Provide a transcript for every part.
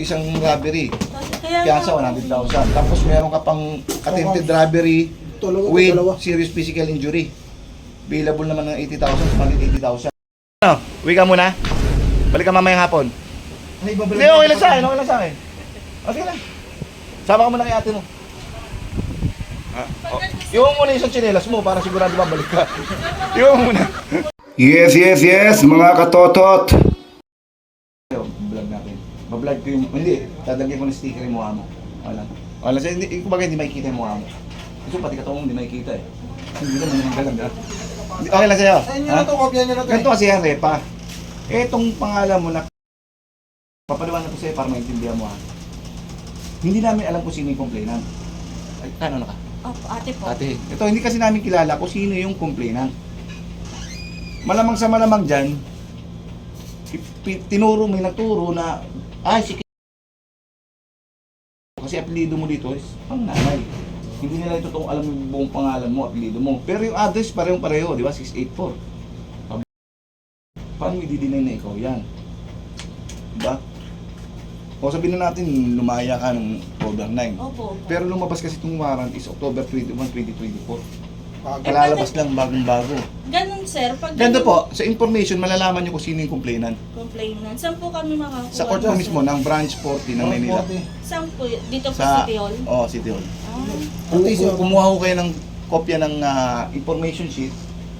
Isang robbery, Kaya piyansa 100,000. Tapos meron ka pang attempted robbery with serious physical injury. Available naman ng 80,000, sumalit 80,000. Ano? Uwi ka muna? Balik ka mamayang hapon. Hindi, okay lang sa akin, okay lang sa akin. Okay lang. Sama ka muna kay ate mo. Iwan mo muna isang tsinelas mo para sigurado babalik ka. Iwan mo muna. Yes, mga katotot. Vlog natin. Bablog ko yung, hindi, dadagyan ko ng sticker yung mukha mo. Wala. Wala siya, hindi, kumbaga hindi makikita yung mukha mo. Gusto pati katong hindi makikita eh. Hindi naman yung galaga. Okay lang sa'yo. Sa inyo na to, kopya nyo na to. Ganito kasi yan, Repa. Etong pangalan mo na papaliwanag ko sa'yo para maintindihan mo ha. Hindi namin alam kung sino yung complainant. Ay, ano ka? Opo, ate po. Ate, ito hindi kasi namin kilala kung sino yung complainant. Malamang sa malamang dyan, tinuro, may nagturo na, ay, si kasi apelido mo dito is pang nanay. Hindi nila totoong alam yung buong pangalan mo, apelido mo. Pero yung address parehong-pareho, di ba? 684. Paano mo i-deny na ikaw yan? Diba? O sabihin na natin, lumaya ka ng October 9. Opo. Pero lumabas kasi itong warrant is October 21, 2024. Kalalabas lang bagong-bago. Ganun, sir. Pag Ganda po, sa information, malalaman nyo kung sino yung complainant. complainant, saan po kami makakuha? Sa court po mismo, ng branch 40 ng Maynila. Saan po? Dito po Sa, City Hall? oh, City Hall. Ah, Kumuha ko kayo ng kopya ng information sheet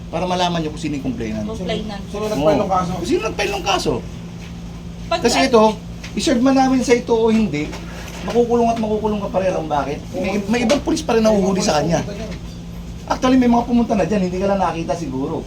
para malaman nyo kung sino yung complainant. complainant. Sino nag-file ng kaso? Kung sino nag-file ng kaso. Pag, Kasi ito, i-serve man namin sa ito o hindi, makukulong at makukulong ka pa rin. Bakit? May ibang pulis pa rin nahuhuli sa kanya. Actually, may mga pumunta na dyan, hindi ka lang nakita siguro.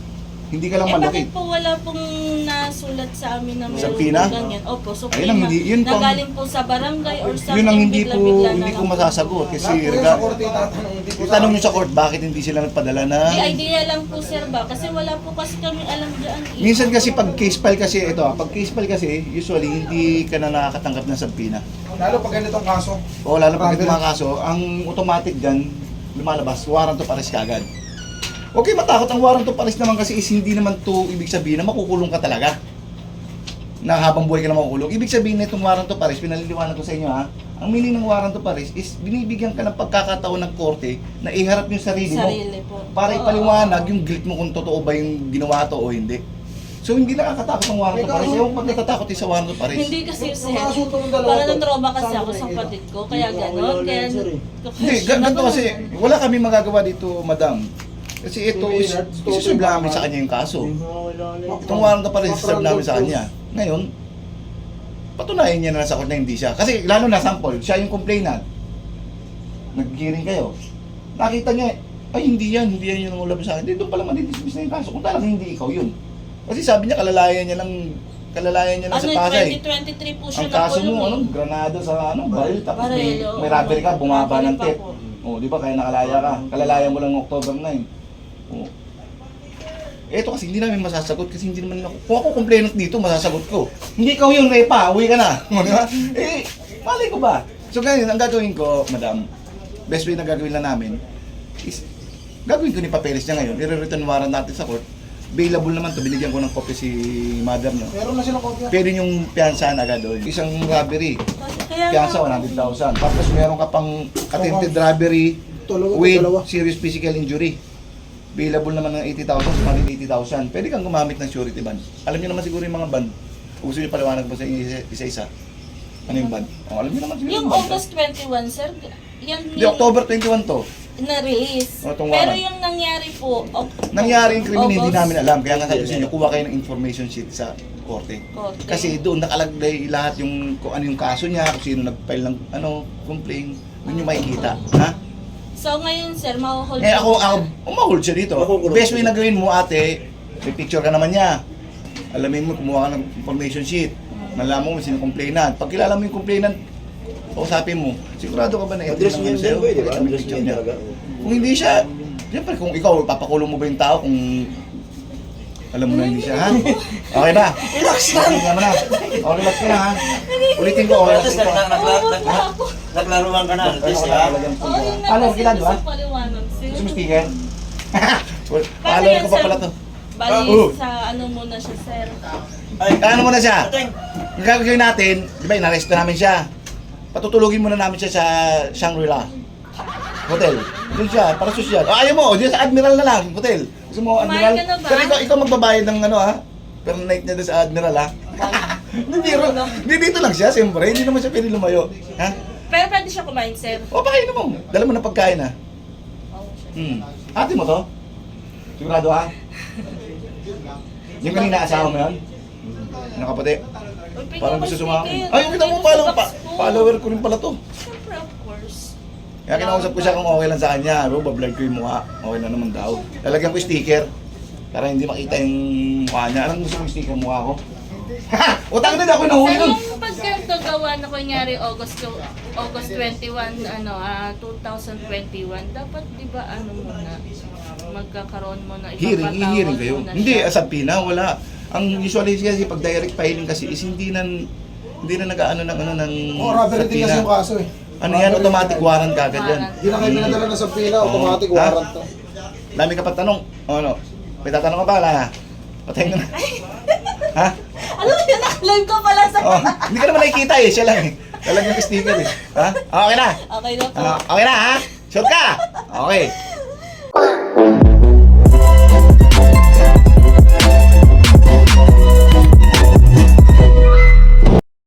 Hindi ka lang bakit malaki. po wala pong nasulat sa amin na Sa meron Pina? po ganyan? Opo, so Ayun ang hindi- yun po ang- nagaling po sa barangay or sa Yun ang hindi bigla-bigla na ko lang po. masasagot. Kasi Lahat po sa korte tatanong, hindi po sa itanong nyo sa court, bakit hindi sila nagpadala na... Di idea lang po, sir, ba? Kasi wala po kasi kami alam dyan. Minsan kasi pag case file kasi, ito pag case file kasi, usually hindi ka na nakakatanggap ng sabpina. Lalo pag ganitong kaso. O lalo pag ito mga kaso, ang automatic dyan, lumalabas, warrant of arrest kagad. Okay, matakot ang warrant of arrest naman kasi is hindi naman to ibig sabihin na makukulong ka talaga. Na habang buhay ka na makukulong. Ibig sabihin na itong warrant of arrest, pinaliliwanag ko sa inyo ha, ang meaning ng warrant of arrest is binibigyan ka ng pagkakataon ng korte na iharap yung sarili mo. Sarili po. Para Oo. ipaliwanag yung guilt mo kung totoo ba yung ginawa to o hindi. So hindi nakakatakot ang warrant of arrest. Ewan pag natatakot sa warrant of arrest. Hindi kasi, sir. Yung asunto ng dalawa Para to, na-trauma kasi saan ako ko sa nakikita? kapatid ko. Kaya gano'n. Kaya... Hindi, ganito kasi, wala kami magagawa dito, madam. Kasi ito is, isuserve namin sa kanya yung kaso. Itong warrant of arrest, isuserve namin sa kanya. Ngayon, patunayan niya na sa court na hindi siya. Kasi lalo na sample, siya yung complainant. Nag-hearing kayo. Nakita niya, ay hindi yan yung ulap sa akin. Doon pala madidismiss na yung kaso. Kung talagang hindi ikaw yun. Kasi sabi niya, kalalayan niya lang sa Pasay. 2023 po siya Ang kaso nakulong mo, eh. granada sa baril, tapos Baril, oo. may robbery ka, bumaba ng Robbery pa tip. po. Oh, di ba, kaya nakalaya ka. Kalalaya mo lang October 9. Oh. Ito kasi hindi namin masasagot kasi hindi naman ako. Kung ako complainant dito, masasagot ko. Hindi ikaw yung Repa, uwi ka na. Di ba? Malay ko ba? So ganyan, ang gagawin ko, madam, best way na gagawin lang namin is, gagawin ko ni papeles niya ngayon, i-return warrant natin sa court. Available naman to, binigyan ko ng copy si mother nyo. Meron na silang kopya. Pwede yung piyansahan agad doon. Isang robbery, Kaya piyansa 100,000. Tapos meron ka pang attempted robbery with serious physical injury. Available naman ng 80,000, sumalit 80,000. Pwede kang gumamit ng surety bond. Alam niyo naman siguro yung mga bond. Kung gusto niyo paliwanag po sa isa-isa. Ano yung bond? Oh, alam niyo naman siguro yung bond. August 21, sir, yan Di, October 21 to. na-release. O, itong Pero warrant. yung nangyari po, Nangyari yung krimen, hindi August. namin alam. Kaya nga sabi sa inyo, kuha kayo ng information sheet sa korte. Korte. Kasi doon nakalagay lahat yung kung ano yung kaso niya, kung sino nag-file ng complaint, doon yung makikita. Ha? So ngayon, sir, makuhold Eh ako umahold siya dito. Best way na gawin mo ate, may picture ka naman niya. Alamin mo, kumuha ka ng information sheet. Malaman mo sino complainant. Pag kilala mo yung complainant, kausapin mo, sigurado ka ba na Address niya sa'yo? yan, di ba? May Address picture niya niya. talaga. Kung hindi siya, siyempre kung ikaw, papakulong mo ba yung tao kung alam mo na hindi siya, ha? Okay ba? Relax lang! Relax na. O, relax ka na, ha? Ulitin ko, okay, relax ko. Naglaruan ka na. Paano, ginagawa? Paliwanag, sir. Gusto mo speaker? Paano Paalala yan, ko pa sir? pala to. Bali, Oh. sa ano muna siya, sir. Ano mo na siya? Ating. Ang gagawin natin, di ba, inaresto namin siya. Patutulugin muna namin siya sa Shangri-La Hotel. Doon siya, para sosyal. Ayaw mo, diyan sa Admiral na lang, hotel. Gusto mo, Admiral? Kumain ka na ba? Pero ikaw magbabayad ng ano ha? Per night niya doon sa Admiral ha? Hindi dito lang siya, siyempre. Hindi naman siya pwede lumayo. Ha? Pero pwede siya kumain, sir. O, pakainin mo. Dala mo na pagkain ha. Oo, sir. Ate mo to? Sigurado ha? Yung kanina asawa mo yun? Nakapati. Uy, Parang gusto sumama. speaker. Ay, kita mo Nandito sa follow, box ko. follower ko rin pala to. Siyempre, of course. Kaya kinausap ko siya kung okay lang sa kanya. Bablog ko yung mukha. Okay na naman daw. Lalagyan ko yung sticker. Para hindi makita yung mukha niya. Anong gusto kong sticker mukha ko? Utang na ako nahuli Sir, nun. yung pagkagawa na kunyari August 21, 2021, dapat di ba ano muna, magkakaroon mo na Hearing kayo. mo na Hindi, siya. sa Pina, wala. Ang usually kasi pag direct filing kasi is hindi na nag-ano ng ano ng Rubber sa rating kasi Pina. yung kaso eh. Ano yan, automatic warrant kagad yan. Hindi na kayo pinadala na sa pila, automatic Oo. Ha? warrant to. Dami ka pa tanong. O ano? May tatanong ka pa, wala na? Patayin ka na. Ha? Ano yun? Naka-live ko pala sa... Oh, hindi ka naman nakikita eh, siya lang eh. Talagang sticker eh. Ha? Okay na? Okay na po. Okay na ha? Shoot ka? Okay.